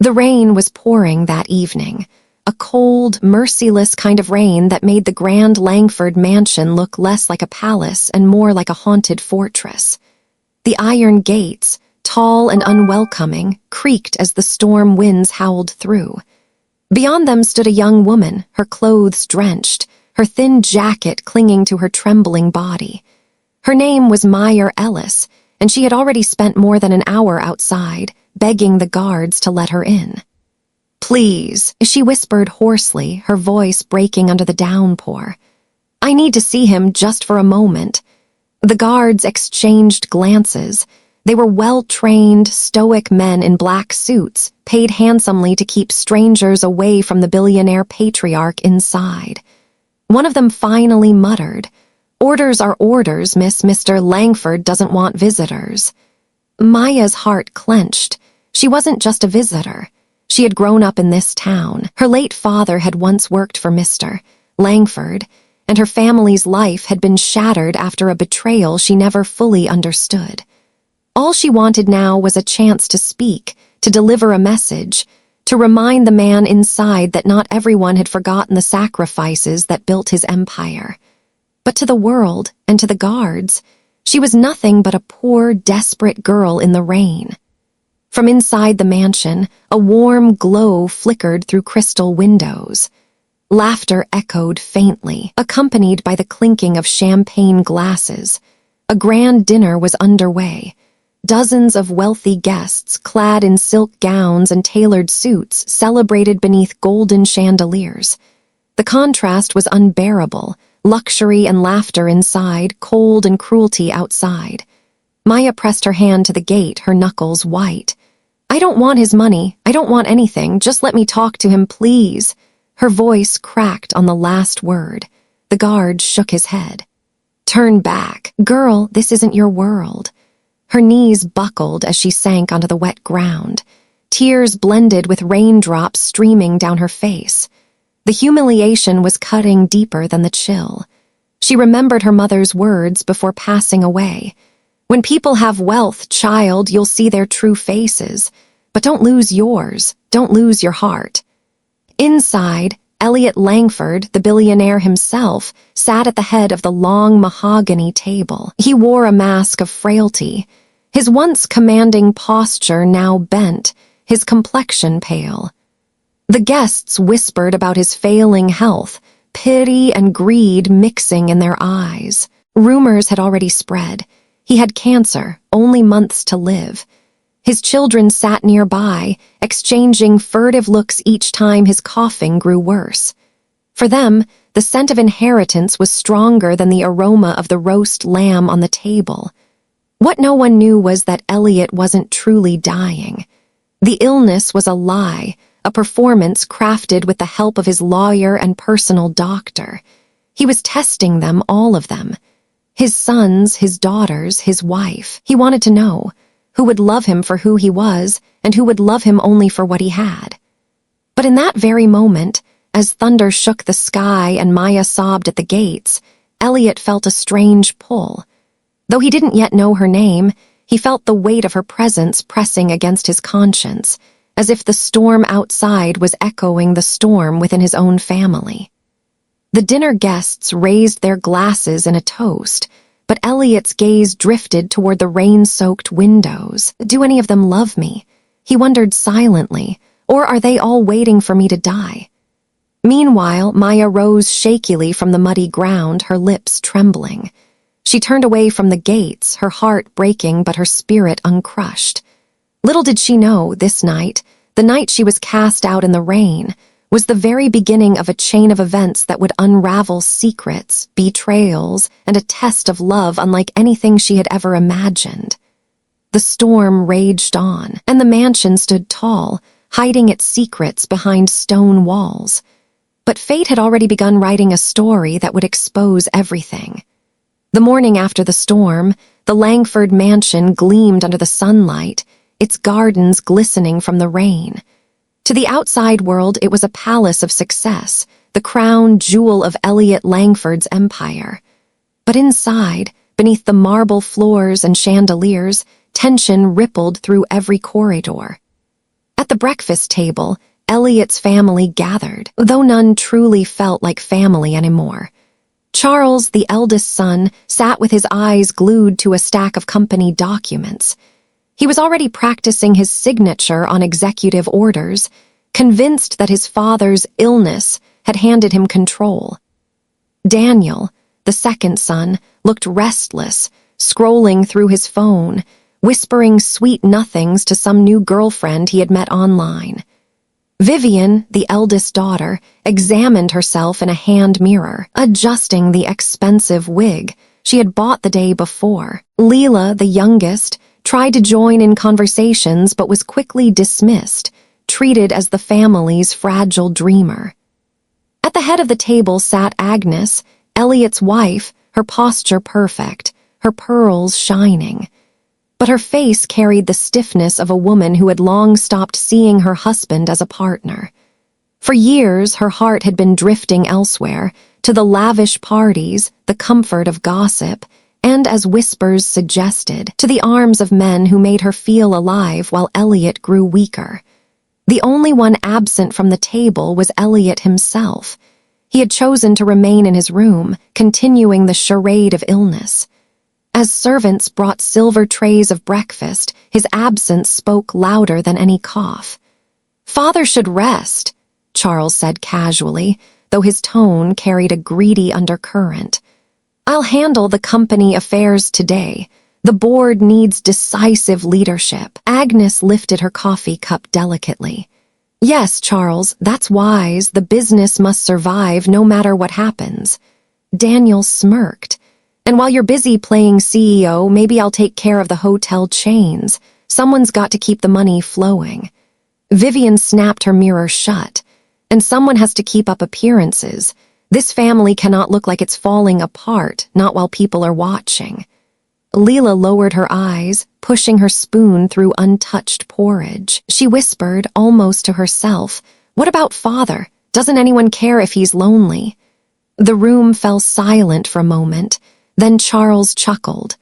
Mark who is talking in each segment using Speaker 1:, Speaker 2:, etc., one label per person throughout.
Speaker 1: The rain was pouring that evening, a cold, merciless kind of rain that made the grand Langford mansion look less like a palace and more like a haunted fortress. The iron gates, tall and unwelcoming, creaked as the storm winds howled through. Beyond them stood a young woman, her clothes drenched, her thin jacket clinging to her trembling body. Her name was Meyer Ellis, and she had already spent more than an hour outside, begging the guards to let her in. "Please," she whispered hoarsely, her voice breaking under the downpour. "I need to see him just for a moment." The guards exchanged glances. They were well-trained, stoic men in black suits, paid handsomely to keep strangers away from the billionaire patriarch inside. One of them finally muttered, "Orders are orders, Miss. Mr. Langford doesn't want visitors." Maya's heart clenched. She wasn't just a visitor. She had grown up in this town. Her late father had once worked for Mr. Langford, and her family's life had been shattered after a betrayal she never fully understood. All she wanted now was a chance to speak, to deliver a message, to remind the man inside that not everyone had forgotten the sacrifices that built his empire. But to the world, and to the guards, she was nothing but a poor, desperate girl in the rain. From inside the mansion, a warm glow flickered through crystal windows. Laughter echoed faintly, accompanied by the clinking of champagne glasses. A grand dinner was underway. Dozens of wealthy guests, clad in silk gowns and tailored suits, celebrated beneath golden chandeliers. The contrast was unbearable, luxury and laughter inside, cold and cruelty outside. Maya pressed her hand to the gate, her knuckles white. "I don't want his money. I don't want anything. Just let me talk to him, please." Her voice cracked on the last word. The guard shook his head. "Turn back. Girl, this isn't your world." Her knees buckled as she sank onto the wet ground. Tears blended with raindrops streaming down her face. The humiliation was cutting deeper than the chill. She remembered her mother's words before passing away. "When people have wealth, child, you'll see their true faces. But don't lose yours. Don't lose your heart." Inside, Elliot Langford, the billionaire himself, sat at the head of the long mahogany table. He wore a mask of frailty. His once commanding posture now bent, his complexion pale. The guests whispered about his failing health, pity and greed mixing in their eyes. Rumors had already spread. He had cancer, only months to live. His children sat nearby, exchanging furtive looks each time his coughing grew worse. For them, the scent of inheritance was stronger than the aroma of the roast lamb on the table. What no one knew was that Elliot wasn't truly dying. The illness was a lie, a performance crafted with the help of his lawyer and personal doctor. He was testing them, all of them. His sons, his daughters, his wife. He wanted to know who would love him for who he was and who would love him only for what he had. But in that very moment, as thunder shook the sky and Maya sobbed at the gates, Elliot felt a strange pull. Though he didn't yet know her name, he felt the weight of her presence pressing against his conscience, as if the storm outside was echoing the storm within his own family. The dinner guests raised their glasses in a toast, but Elliot's gaze drifted toward the rain-soaked windows. Do any of them love me? He wondered silently, or are they all waiting for me to die? Meanwhile, Maya rose shakily from the muddy ground, her lips trembling. She turned away from the gates, her heart breaking but her spirit uncrushed. Little did she know, this night, the night she was cast out in the rain, was the very beginning of a chain of events that would unravel secrets, betrayals, and a test of love unlike anything she had ever imagined. The storm raged on, and the mansion stood tall, hiding its secrets behind stone walls. But fate had already begun writing a story that would expose everything. The morning after the storm, the Langford mansion gleamed under the sunlight, its gardens glistening from the rain. To the outside world, it was a palace of success, the crown jewel of Elliot Langford's empire. But inside, beneath the marble floors and chandeliers, tension rippled through every corridor. At the breakfast table, Elliot's family gathered, though none truly felt like family anymore. Charles, the eldest son, sat with his eyes glued to a stack of company documents. He was already practicing his signature on executive orders, convinced that his father's illness had handed him control. Daniel, the second son, looked restless, scrolling through his phone, whispering sweet nothings to some new girlfriend he had met online. Vivian, the eldest daughter, examined herself in a hand mirror, adjusting the expensive wig she had bought the day before. Leela, the youngest, tried to join in conversations but was quickly dismissed, treated as the family's fragile dreamer. At the head of the table sat Agnes, Elliot's wife, her posture perfect, her pearls shining. But her face carried the stiffness of a woman who had long stopped seeing her husband as a partner. For years, her heart had been drifting elsewhere, to the lavish parties, the comfort of gossip, and, as whispers suggested, to the arms of men who made her feel alive while Elliot grew weaker. The only one absent from the table was Elliot himself. He had chosen to remain in his room, continuing the charade of illness. As servants brought silver trays of breakfast, his absence spoke louder than any cough. "Father should rest," Charles said casually, though his tone carried a greedy undercurrent. "I'll handle the company affairs today. The board needs decisive leadership." Agnes lifted her coffee cup delicately. "Yes, Charles, that's wise. The business must survive no matter what happens." Daniel smirked. "And while you're busy playing CEO, maybe I'll take care of the hotel chains. Someone's got to keep the money flowing." Vivian snapped her mirror shut. "And someone has to keep up appearances. This family cannot look like it's falling apart, not while people are watching." Leela lowered her eyes, pushing her spoon through untouched porridge. She whispered, almost to herself, "What about Father? Doesn't anyone care if he's lonely?" The room fell silent for a moment. Then Charles chuckled.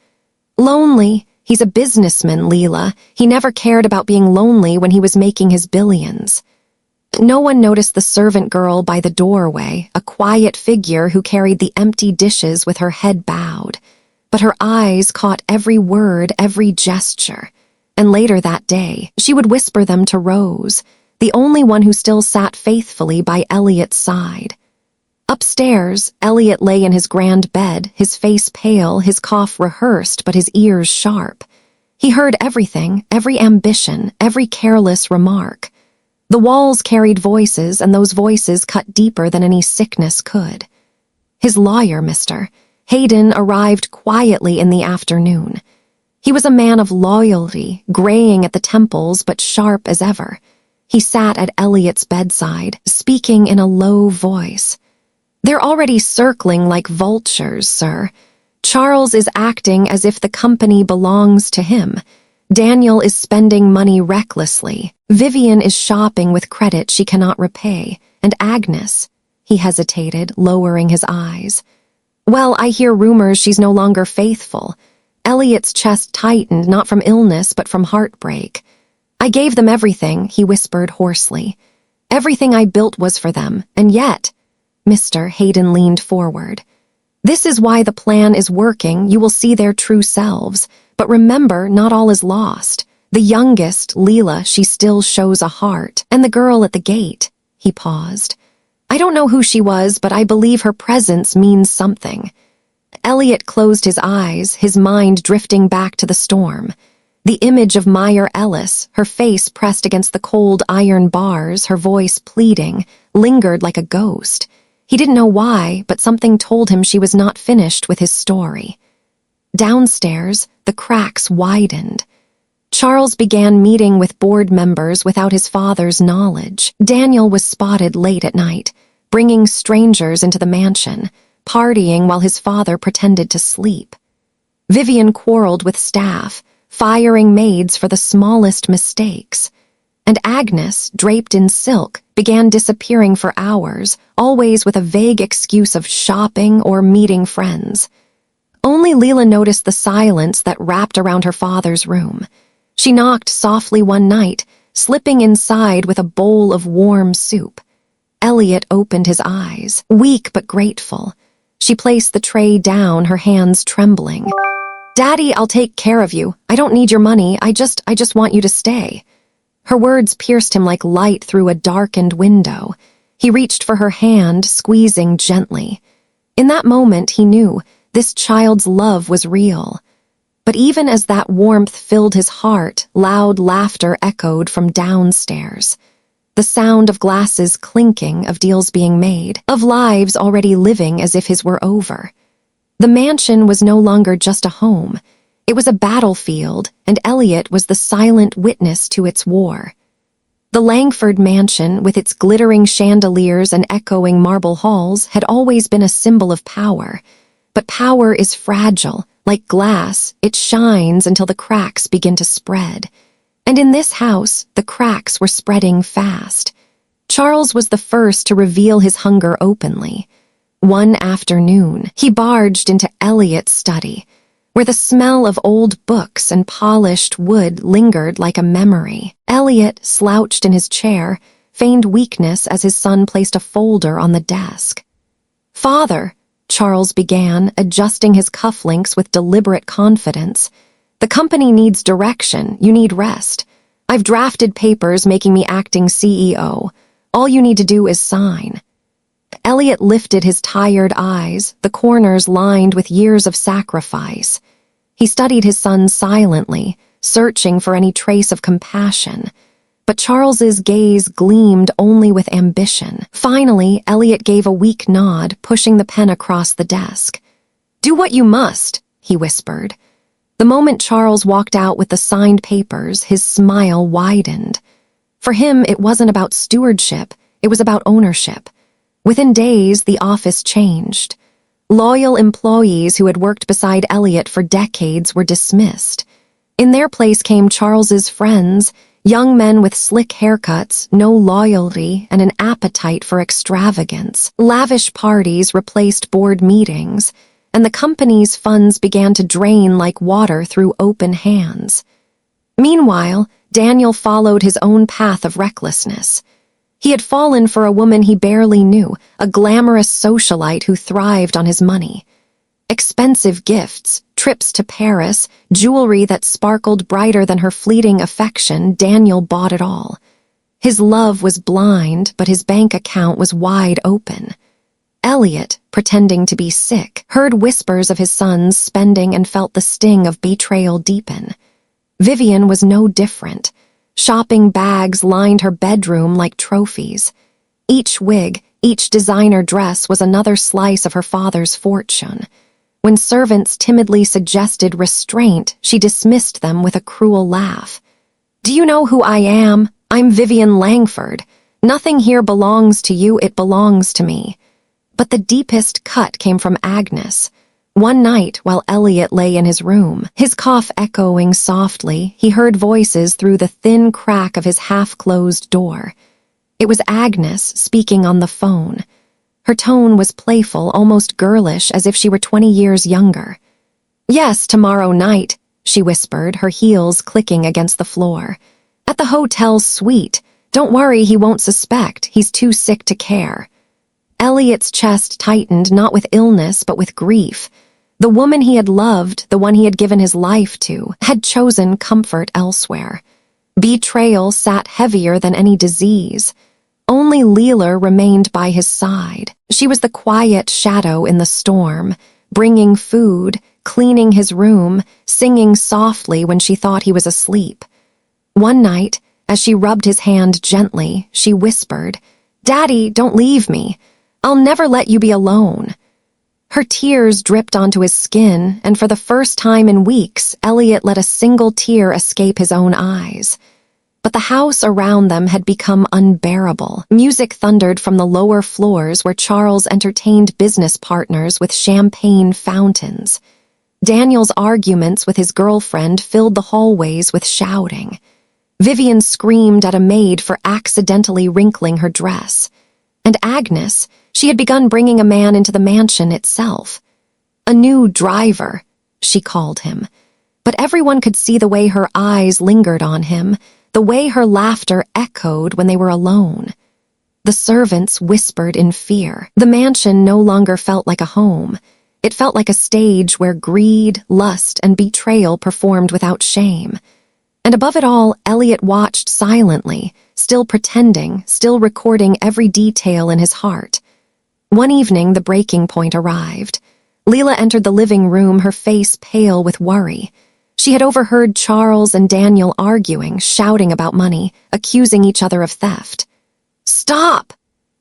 Speaker 1: "Lonely? He's a businessman, Leela. He never cared about being lonely when he was making his billions." No one noticed the servant girl by the doorway, a quiet figure who carried the empty dishes with her head bowed. But her eyes caught every word, every gesture. And later that day, she would whisper them to Rose, the only one who still sat faithfully by Elliot's side. Upstairs, Elliot lay in his grand bed, his face pale, his cough rehearsed, but his ears sharp. He heard everything, every ambition, every careless remark. The walls carried voices, and those voices cut deeper than any sickness could. His lawyer, Mr. Hayden, arrived quietly in the afternoon. He was a man of loyalty, graying at the temples but sharp as ever. He sat at Elliot's bedside, speaking in a low voice. "They're already circling like vultures, sir. Charles is acting as if the company belongs to him. Daniel is spending money recklessly. Vivian is shopping with credit she cannot repay. And Agnes," he hesitated, lowering his eyes. "Well, I hear rumors she's no longer faithful." Elliot's chest tightened, not from illness, but from heartbreak. "I gave them everything," he whispered hoarsely. "Everything I built was for them, and yet—" Mr. Hayden leaned forward. "This is why the plan is working. You will see their true selves. But remember, not all is lost. The youngest, Leela, she still shows a heart. And the girl at the gate." He paused. "I don't know who she was, but I believe her presence means something." Elliot closed his eyes, his mind drifting back to the storm. The image of Meyer Ellis, her face pressed against the cold iron bars, her voice pleading, lingered like a ghost. He didn't know why, but something told him she was not finished with his story. Downstairs, the cracks widened. Charles began meeting with board members without his father's knowledge. Daniel was spotted late at night, bringing strangers into the mansion, partying while his father pretended to sleep. Vivian quarreled with staff, firing maids for the smallest mistakes. And Agnes, draped in silk, began disappearing for hours, always with a vague excuse of shopping or meeting friends. Only Leela noticed the silence that wrapped around her father's room. She knocked softly one night, slipping inside with a bowl of warm soup. Elliot opened his eyes, weak but grateful. She placed the tray down, her hands trembling. "Daddy, I'll take care of you. I don't need your money. I just want you to stay." Her words pierced him like light through a darkened window. He reached for her hand, squeezing gently. In that moment, he knew this child's love was real. But even as that warmth filled his heart, loud laughter echoed from downstairs. The sound of glasses clinking, of deals being made, of lives already living as if his were over. The mansion was no longer just a home. It was a battlefield, and Elliot was the silent witness to its war. The Langford mansion, with its glittering chandeliers and echoing marble halls, had always been a symbol of power. But power is fragile. Like glass, it shines until the cracks begin to spread. And in this house, the cracks were spreading fast. Charles was the first to reveal his hunger openly. One afternoon, he barged into Elliot's study, where the smell of old books and polished wood lingered like a memory. Elliot slouched in his chair, feigned weakness as his son placed a folder on the desk. "Father," Charles began, adjusting his cufflinks with deliberate confidence. "The company needs direction. You need rest. I've drafted papers making me acting CEO. All you need to do is sign." Elliot lifted his tired eyes, the corners lined with years of sacrifice. He studied his son silently, searching for any trace of compassion. But Charles's gaze gleamed only with ambition. Finally, Elliot gave a weak nod, pushing the pen across the desk. "Do what you must," he whispered. The moment Charles walked out with the signed papers, his smile widened. For him, it wasn't about stewardship, it was about ownership. Within days, the office changed. Loyal employees who had worked beside Elliot for decades were dismissed. In their place came Charles's friends, young men with slick haircuts, no loyalty, and an appetite for extravagance. Lavish parties replaced board meetings, and the company's funds began to drain like water through open hands. Meanwhile, Daniel followed his own path of recklessness. He had fallen for a woman he barely knew, a glamorous socialite who thrived on his money. Expensive gifts, trips to Paris, jewelry that sparkled brighter than her fleeting affection, Daniel bought it all. His love was blind, but his bank account was wide open. Elliot, pretending to be sick, heard whispers of his son's spending and felt the sting of betrayal deepen. Vivian was no different. Shopping bags lined her bedroom like trophies. Each wig, each designer dress was another slice of her father's fortune. When servants timidly suggested restraint, she dismissed them with a cruel laugh. "Do you know who I am? I'm Vivian Langford. Nothing here belongs to you, it belongs to me." But the deepest cut came from Agnes. One night, while Elliot lay in his room, his cough echoing softly, he heard voices through the thin crack of his half-closed door. It was Agnes speaking on the phone. Her tone was playful, almost girlish, as if she were 20 years younger. "Yes, tomorrow night," she whispered, her heels clicking against the floor. "At the hotel suite. Don't worry, he won't suspect. He's too sick to care." Elliot's chest tightened, not with illness, but with grief. The woman he had loved, the one he had given his life to, had chosen comfort elsewhere. Betrayal sat heavier than any disease. Only Leela remained by his side. She was the quiet shadow in the storm, bringing food, cleaning his room, singing softly when she thought he was asleep. One night, as she rubbed his hand gently, she whispered, "Daddy, don't leave me. I'll never let you be alone." Her tears dripped onto his skin, and for the first time in weeks, Elliot let a single tear escape his own eyes. But the house around them had become unbearable. Music thundered from the lower floors where Charles entertained business partners with champagne fountains. Daniel's arguments with his girlfriend filled the hallways with shouting. Vivian screamed at a maid for accidentally wrinkling her dress. And Agnes, she had begun bringing a man into the mansion itself. A new driver, she called him. But everyone could see the way her eyes lingered on him, the way her laughter echoed when they were alone. The servants whispered in fear. The mansion no longer felt like a home. It felt like a stage where greed, lust, and betrayal performed without shame. And above it all, Elliot watched silently, still pretending, still recording every detail in his heart. One evening, the breaking point arrived. Leela entered the living room, her face pale with worry. She had overheard Charles and Daniel arguing, shouting about money, accusing each other of theft. "Stop!"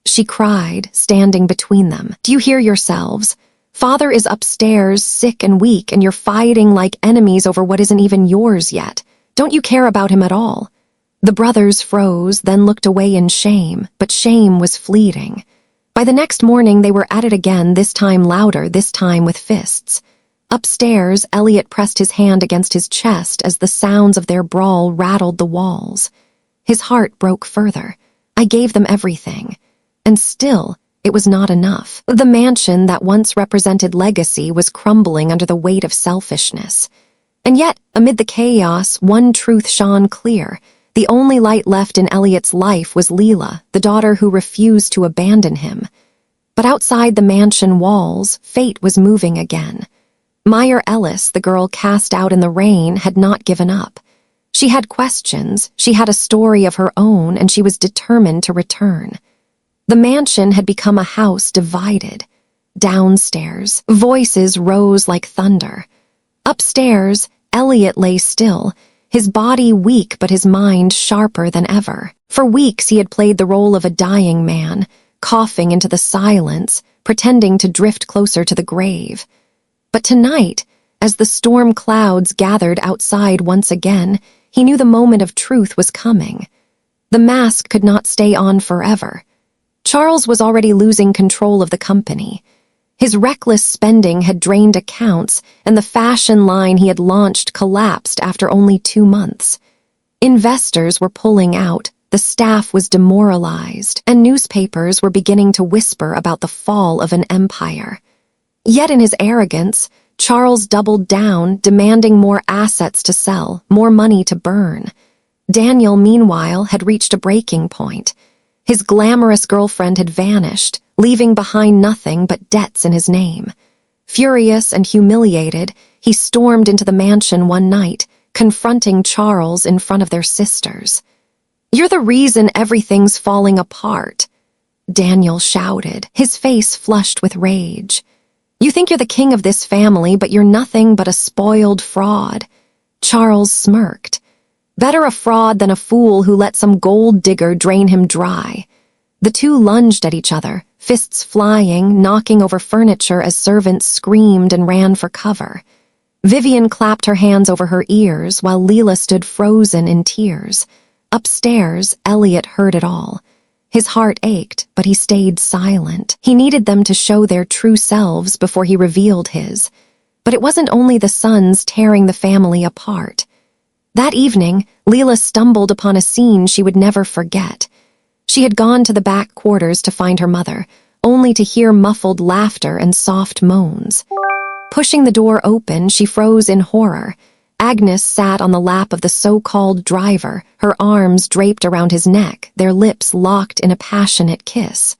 Speaker 1: she cried, standing between them. "Do you hear yourselves? Father is upstairs, sick and weak, and you're fighting like enemies over what isn't even yours yet. Don't you care about him at all?" The brothers froze, then looked away in shame, but shame was fleeting. By the next morning, they were at it again, this time louder, this time with fists. Upstairs, Elliot pressed his hand against his chest as the sounds of their brawl rattled the walls. His heart broke further. I gave them everything. And still, it was not enough. The mansion that once represented legacy was crumbling under the weight of selfishness. And yet, amid the chaos, one truth shone clear. The only light left in Elliot's life was Leela, the daughter who refused to abandon him. But outside the mansion walls, fate was moving again. Meyer Ellis, the girl cast out in the rain, had not given up. She had questions, she had a story of her own, and she was determined to return. The mansion had become a house divided. Downstairs, voices rose like thunder. Upstairs, Elliot lay still, his body weak but his mind sharper than ever. For weeks he had played the role of a dying man, coughing into the silence, pretending to drift closer to the grave. But tonight, as the storm clouds gathered outside once again, he knew the moment of truth was coming. The mask could not stay on forever. Charles was already losing control of the company. His reckless spending had drained accounts, and the fashion line he had launched collapsed after only 2 months. Investors were pulling out, the staff was demoralized, and newspapers were beginning to whisper about the fall of an empire. Yet in his arrogance, Charles doubled down, demanding more assets to sell, more money to burn. Daniel, meanwhile, had reached a breaking point. His glamorous girlfriend had vanished, leaving behind nothing but debts in his name. Furious and humiliated, he stormed into the mansion one night, confronting Charles in front of their sisters. "You're the reason everything's falling apart," Daniel shouted, his face flushed with rage. "You think you're the king of this family, but you're nothing but a spoiled fraud." Charles smirked. Better a fraud than a fool who let some gold digger drain him dry. The two lunged at each other, fists flying, knocking over furniture as servants screamed and ran for cover. Vivian clapped her hands over her ears while Leela stood frozen in tears. Upstairs, Elliot heard it all. His heart ached, but he stayed silent. He needed them to show their true selves before he revealed his. But it wasn't only the sons tearing the family apart. That evening, Leela stumbled upon a scene she would never forget. She had gone to the back quarters to find her mother, only to hear muffled laughter and soft moans. Pushing the door open, she froze in horror. Agnes sat on the lap of the so-called driver, her arms draped around his neck, their lips locked in a passionate kiss.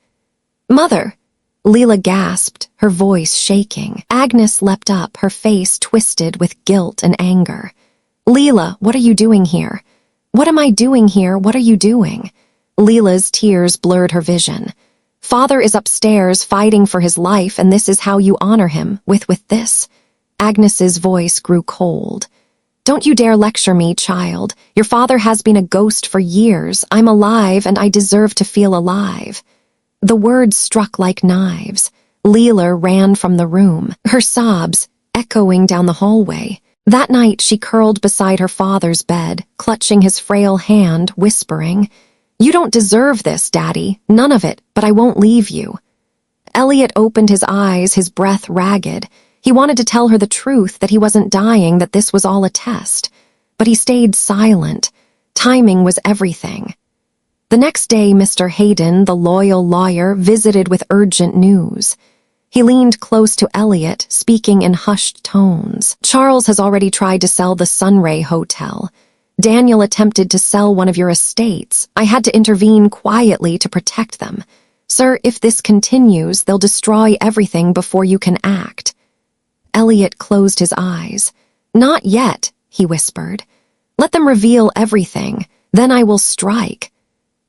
Speaker 1: "Mother!" Leela gasped, her voice shaking. Agnes leapt up, her face twisted with guilt and anger. "Leela, what are you doing here? What am I doing here? What are you doing?" Leela's tears blurred her vision. "Father is upstairs fighting for his life, and this is how you honor him, with this?" Agnes's voice grew cold. "Don't you dare lecture me, child. Your father has been a ghost for years. I'm alive, and I deserve to feel alive." The words struck like knives. Leela ran from the room, her sobs echoing down the hallway. That night, she curled beside her father's bed, clutching his frail hand, whispering, "You don't deserve this, Daddy. None of it, but I won't leave you." Elliot opened his eyes, his breath ragged. He wanted to tell her the truth, that he wasn't dying, that this was all a test. But he stayed silent. Timing was everything. The next day, Mr. Hayden, the loyal lawyer, visited with urgent news. He leaned close to Elliot, speaking in hushed tones. "Charles has already tried to sell the Sunray Hotel. Daniel attempted to sell one of your estates. I had to intervene quietly to protect them. Sir, if this continues, they'll destroy everything before you can act." Elliot closed his eyes. "Not yet," he whispered. "Let them reveal everything, then I will strike."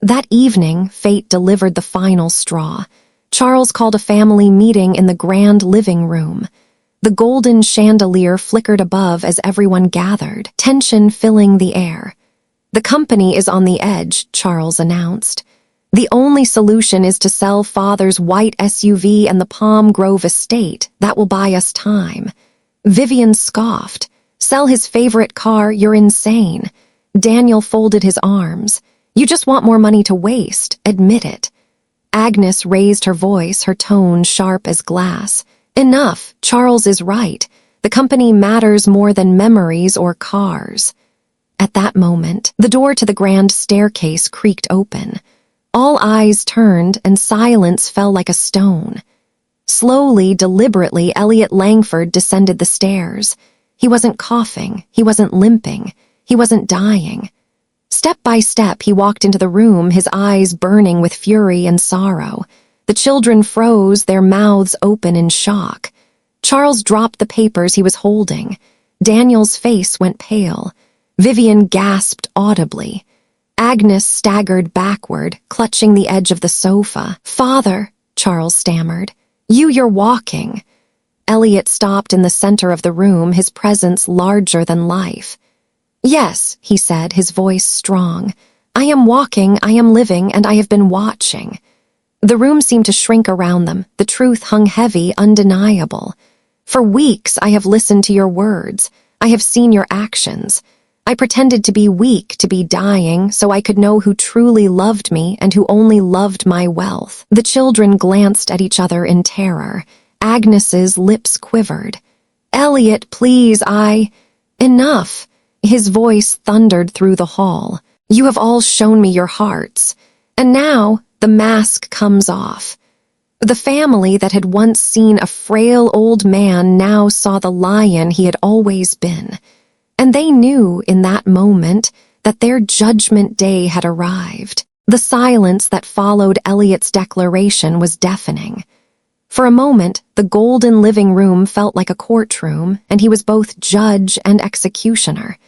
Speaker 1: That evening, fate delivered the final straw. Charles called a family meeting in the grand living room. The golden chandelier flickered above as everyone gathered, tension filling the air. "The company is on the edge," Charles announced. "The only solution is to sell Father's white SUV and the Palm Grove estate. That will buy us time." Vivian scoffed. "Sell his favorite car? You're insane." Daniel folded his arms. "You just want more money to waste. Admit it." Agnes raised her voice, her tone sharp as glass. "Enough. Charles is right. The company matters more than memories or cars." At that moment, the door to the grand staircase creaked open. All eyes turned, and silence fell like a stone. Slowly, deliberately, Elliot Langford descended the stairs. He wasn't coughing, he wasn't limping, he wasn't dying. Step by step, he walked into the room, his eyes burning with fury and sorrow. The children froze, their mouths open in shock. Charles dropped the papers he was holding. Daniel's face went pale. Vivian gasped audibly. Agnes staggered backward, clutching the edge of the sofa. "Father," Charles stammered. You're walking." Elliot stopped in the center of the room, his presence larger than life. "Yes," he said, his voice strong. "I am walking, I am living, and I have been watching." The room seemed to shrink around them. The truth hung heavy, undeniable. "For weeks I have listened to your words. I have seen your actions. I pretended to be weak, to be dying, so I could know who truly loved me and who only loved my wealth." The children glanced at each other in terror. Agnes's lips quivered. "Elliot, please, Enough!" His voice thundered through the hall. "You have all shown me your hearts. And now, the mask comes off." The family that had once seen a frail old man now saw the lion he had always been. And they knew in that moment that their judgment day had arrived. The silence that followed Elliot's declaration was deafening. For a moment, the golden living room felt like a courtroom, and he was both judge and executioner.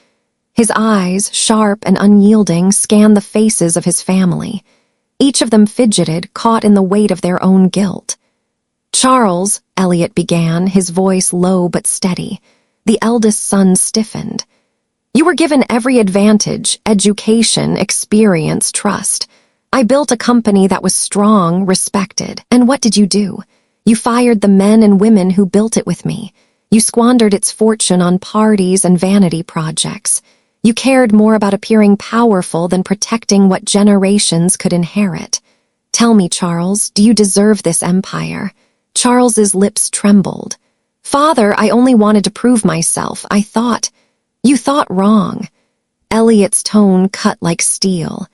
Speaker 1: His eyes, sharp and unyielding, scanned the faces of his family. Each of them fidgeted, caught in the weight of their own guilt. "Charles," Elliot began, his voice low but steady. The eldest son stiffened. "You were given every advantage, education, experience, trust. I built a company that was strong, respected. And what did you do? You fired the men and women who built it with me. You squandered its fortune on parties and vanity projects. You cared more about appearing powerful than protecting what generations could inherit. Tell me, Charles, do you deserve this empire?" Charles's lips trembled. "Father, I only wanted to prove myself. I thought—" "You thought wrong." Elliot's tone cut like steel.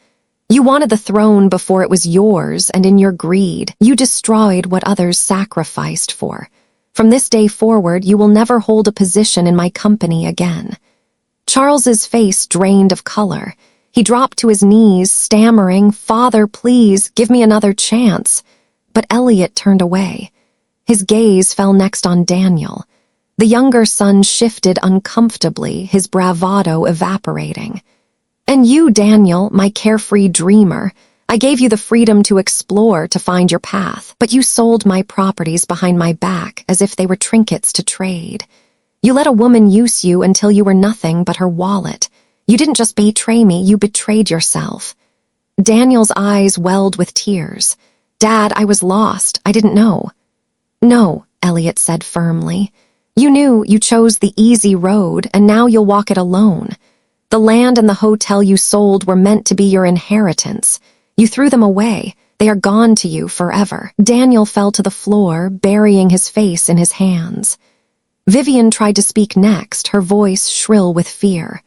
Speaker 1: "You wanted the throne before it was yours, and in your greed, you destroyed what others sacrificed for. From this day forward, you will never hold a position in my company again." Charles's face drained of color. He dropped to his knees, stammering, "Father, please, give me another chance." But Elliot turned away. His gaze fell next on Daniel. The younger son shifted uncomfortably, his bravado evaporating. "And you, Daniel, my carefree dreamer, I gave you the freedom to explore, to find your path, but you sold my properties behind my back as if they were trinkets to trade. You let a woman use you until you were nothing but her wallet. You didn't just betray me, you betrayed yourself." Daniel's eyes welled with tears. "Dad, I was lost. I didn't know." "No," Elliot said firmly. "You knew, you chose the easy road, and now you'll walk it alone. The land and the hotel you sold were meant to be your inheritance. You threw them away. They are gone to you forever." Daniel fell to the floor, burying his face in his hands. Vivian tried to speak next, her voice shrill with fear.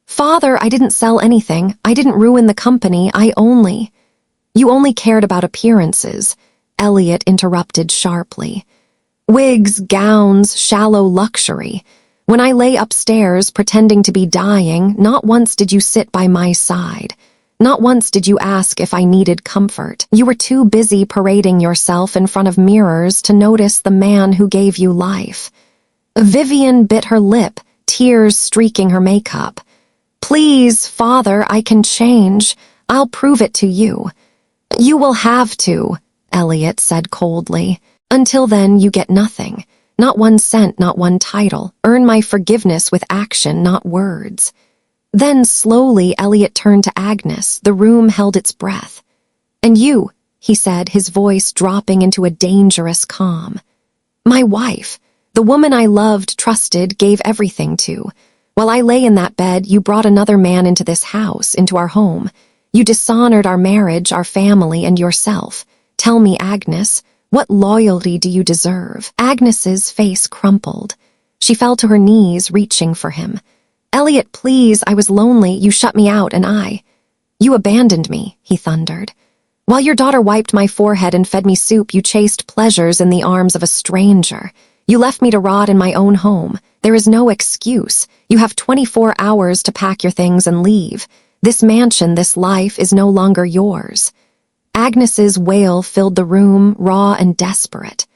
Speaker 1: "Father, I didn't sell anything. I didn't ruin the company. You only cared about appearances," Elliot interrupted sharply. "Wigs, gowns, shallow luxury. When I lay upstairs pretending to be dying, not once did you sit by my side. Not once did you ask if I needed comfort. You were too busy parading yourself in front of mirrors to notice the man who gave you life. Vivian bit her lip, tears streaking her makeup. Please, Father, I can change. I'll prove it to you. You will have to, Elliot said coldly. Until then, you get nothing. Not 1 cent, not one title. Earn my forgiveness with action, not words. Then, slowly, Elliot turned to Agnes. The room held its breath. And you, he said, his voice dropping into a dangerous calm. My wife, the woman I loved, trusted, gave everything to. While I lay in that bed, you brought another man into this house, into our home. You dishonored our marriage, our family, and yourself. Tell me, Agnes, what loyalty do you deserve? Agnes's face crumpled. She fell to her knees, reaching for him. Elliot, please, I was lonely. You shut me out, and You abandoned me, he thundered. While your daughter wiped my forehead and fed me soup, you chased pleasures in the arms of a stranger. You left me to rot in my own home. There is no excuse. You have 24 hours to pack your things and leave. This mansion, this life, is no longer yours. Agnes's wail filled the room, raw and desperate.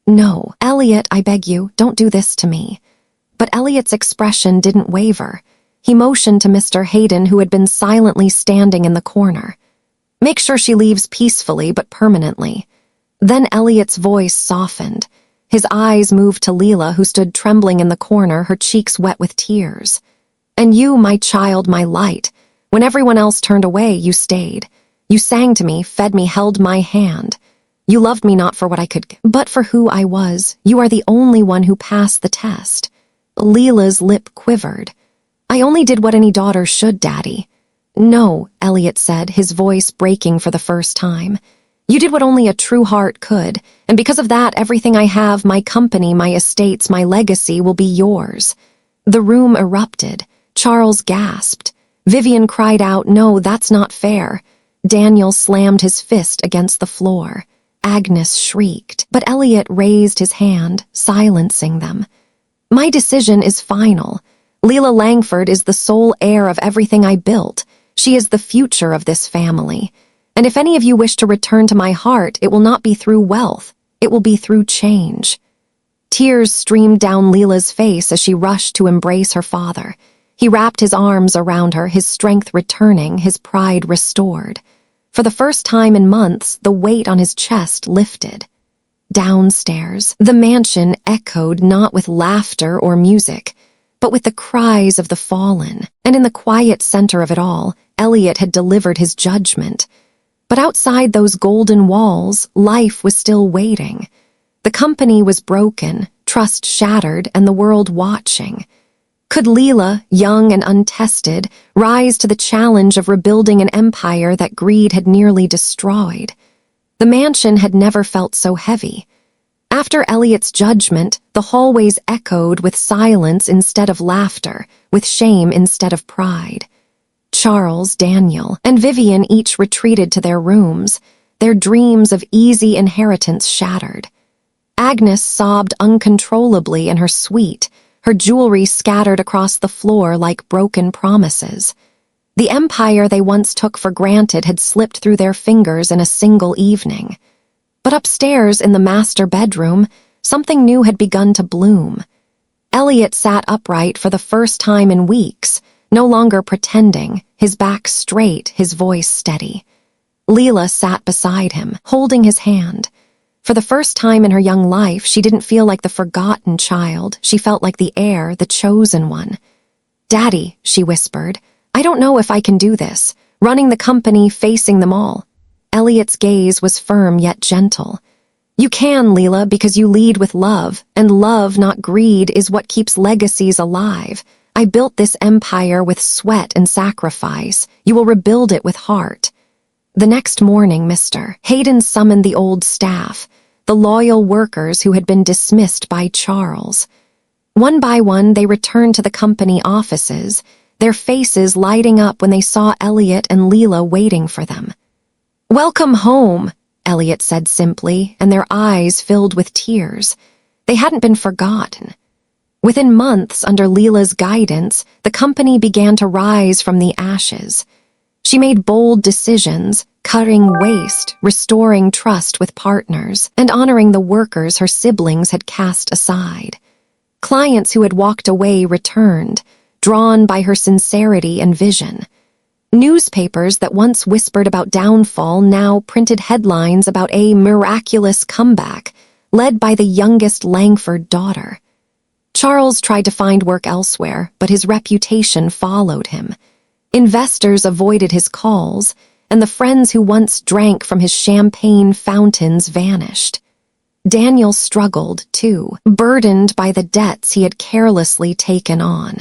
Speaker 1: No, Elliot, I beg you, don't do this to me. But Elliot's expression didn't waver. He motioned to Mr. Hayden, who had been silently standing in the corner. Make sure she leaves peacefully but permanently. Then Elliot's voice softened. His eyes moved to Leela, who stood trembling in the corner, her cheeks wet with tears. And you, my child, my light. When everyone else turned away, you stayed. You sang to me, fed me, held my hand. You loved me not for what I could, but for who I was. You are the only one who passed the test. Leela's lip quivered. I only did what any daughter should, Daddy. No, Elliot said, his voice breaking for the first time. You did what only a true heart could, and because of that, everything I have, my company, my estates, my legacy, will be yours. The room erupted. Charles gasped. Vivian cried out, no, that's not fair. Daniel slammed his fist against the floor. Agnes shrieked, but Elliot raised his hand, silencing them. My decision is final. Leela Langford is the sole heir of everything I built. She is the future of this family. And if any of you wish to return to my heart, it will not be through wealth. It will be through change. Tears streamed down Leela's face as she rushed to embrace her father. He wrapped his arms around her, his strength returning, his pride restored. For the first time in months, the weight on his chest lifted. Downstairs, the mansion echoed not with laughter or music, but with the cries of the fallen. And in the quiet center of it all, Elliot had delivered his judgment. But outside those golden walls, life was still waiting. The company was broken, trust shattered, and the world watching. Could Leela, young and untested, rise to the challenge of rebuilding an empire that greed had nearly destroyed? The mansion had never felt so heavy. After Elliot's judgment, the hallways echoed with silence instead of laughter, with shame instead of pride. Charles, Daniel, and Vivian each retreated to their rooms, their dreams of easy inheritance shattered. Agnes sobbed uncontrollably in her suite, her jewelry scattered across the floor like broken promises. The empire they once took for granted had slipped through their fingers in a single evening. But upstairs in the master bedroom, something new had begun to bloom. Elliot sat upright for the first time in weeks, no longer pretending, his back straight, his voice steady. Leela sat beside him, holding his hand. For the first time in her young life, she didn't feel like the forgotten child. She felt like the heir, the chosen one. Daddy, she whispered, I don't know if I can do this. Running the company, facing them all. Elliot's gaze was firm yet gentle. You can, Leela, because you lead with love, and love, not greed, is what keeps legacies alive. I built this empire with sweat and sacrifice. You will rebuild it with heart. The next morning, Mr. Hayden summoned the old staff, the loyal workers who had been dismissed by Charles. One by one, they returned to the company offices, their faces lighting up when they saw Elliot and Leela waiting for them. Welcome home, Elliot said simply, and their eyes filled with tears. They hadn't been forgotten. Within months, under Leela's guidance, the company began to rise from the ashes. She made bold decisions, cutting waste, restoring trust with partners, and honoring the workers her siblings had cast aside. Clients who had walked away returned, drawn by her sincerity and vision. Newspapers that once whispered about downfall now printed headlines about a miraculous comeback, led by the youngest Langford daughter. Charles tried to find work elsewhere, but his reputation followed him. Investors avoided his calls, and the friends who once drank from his champagne fountains vanished. Daniel struggled, too, burdened by the debts he had carelessly taken on.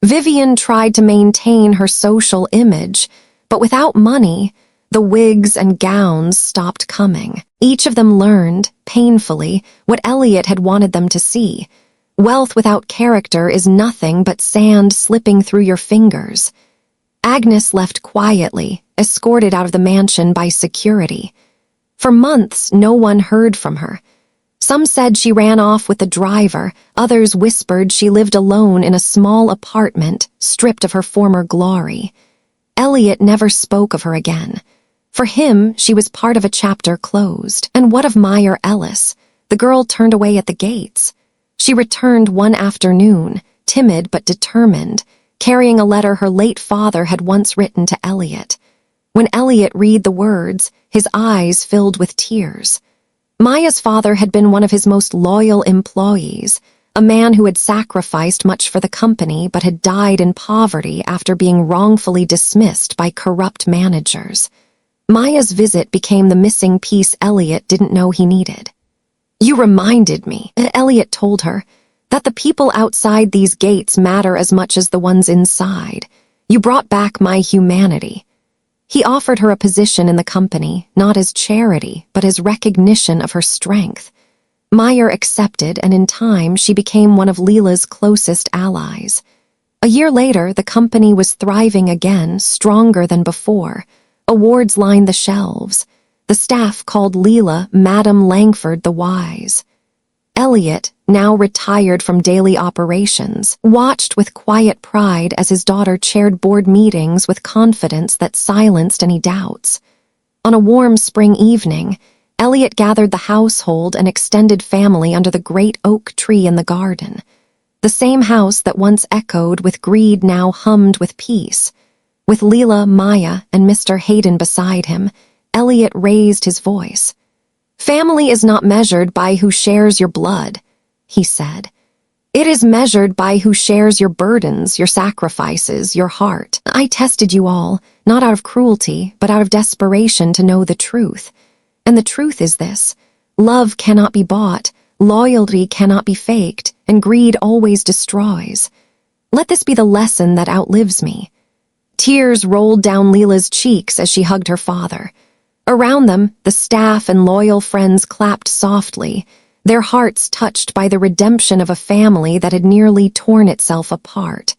Speaker 1: Vivian tried to maintain her social image, but without money, the wigs and gowns stopped coming. Each of them learned, painfully, what Elliot had wanted them to see. Wealth without character is nothing but sand slipping through your fingers. Agnes left quietly, escorted out of the mansion by security. For months, no one heard from her. Some said she ran off with the driver, others whispered she lived alone in a small apartment, stripped of her former glory. Elliot never spoke of her again. For him, she was part of a chapter closed. And what of Meyer Ellis? The girl turned away at the gates. She returned one afternoon, timid but determined, carrying a letter her late father had once written to Elliot. When Elliot read the words, his eyes filled with tears. Maya's father had been one of his most loyal employees, a man who had sacrificed much for the company but had died in poverty after being wrongfully dismissed by corrupt managers. Maya's visit became the missing piece Elliot didn't know he needed. "You reminded me," Elliot told her, "that the people outside these gates matter as much as the ones inside. You brought back my humanity." He offered her a position in the company, not as charity, but as recognition of her strength. Meyer accepted, and in time she became one of Leela's closest allies. A year later, the company was thriving again, stronger than before. Awards lined the shelves. The staff called Leela Madame Langford the Wise. Elliot, now retired from daily operations, watched with quiet pride as his daughter chaired board meetings with confidence that silenced any doubts. On a warm spring evening, Elliot gathered the household and extended family under the great oak tree in the garden. The same house that once echoed with greed now hummed with peace. With Leela, Maya, and Mr. Hayden beside him, Elliot raised his voice. "Family is not measured by who shares your blood," he said. "It is measured by who shares your burdens, your sacrifices, your heart. I tested you all, not out of cruelty, but out of desperation to know the truth. And the truth is this: love cannot be bought, loyalty cannot be faked, and greed always destroys. Let this be the lesson that outlives me." Tears rolled down Leela's cheeks as she hugged her father. Around them, the staff and loyal friends clapped softly, their hearts touched by the redemption of a family that had nearly torn itself apart.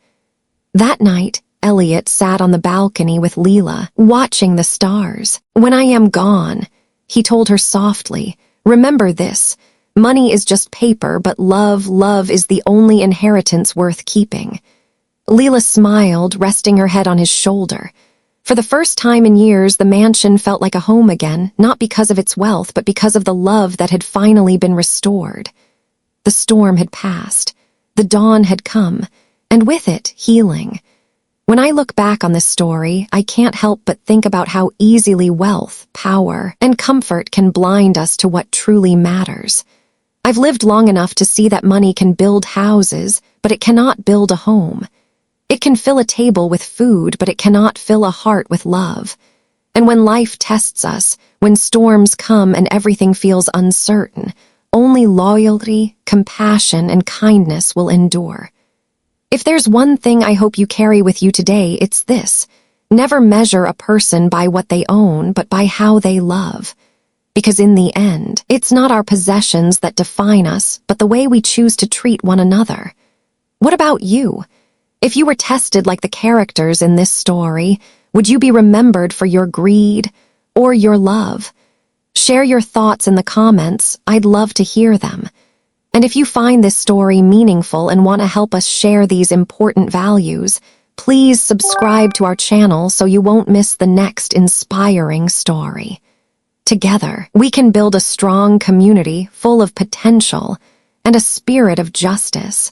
Speaker 1: That night, Elliot sat on the balcony with Leela, watching the stars. "When I am gone," he told her softly, "remember this: money is just paper, but love is the only inheritance worth keeping." Leela smiled, resting her head on his shoulder. For the first time in years, the mansion felt like a home again, not because of its wealth, but because of the love that had finally been restored. The storm had passed. The dawn had come, and with it, healing. When I look back on this story, I can't help but think about how easily wealth, power, and comfort can blind us to what truly matters. I've lived long enough to see that money can build houses, but it cannot build a home. It can fill a table with food, but it cannot fill a heart with love. And when life tests us, when storms come and everything feels uncertain, only loyalty, compassion, and kindness will endure. If there's one thing I hope you carry with you today, it's this: never measure a person by what they own, but by how they love. Because in the end, it's not our possessions that define us, but the way we choose to treat one another. What about you? If you were tested like the characters in this story, would you be remembered for your greed or your love? Share your thoughts in the comments. I'd love to hear them. And if you find this story meaningful and want to help us share these important values, please subscribe to our channel so you won't miss the next inspiring story. Together, we can build a strong community full of potential and a spirit of justice.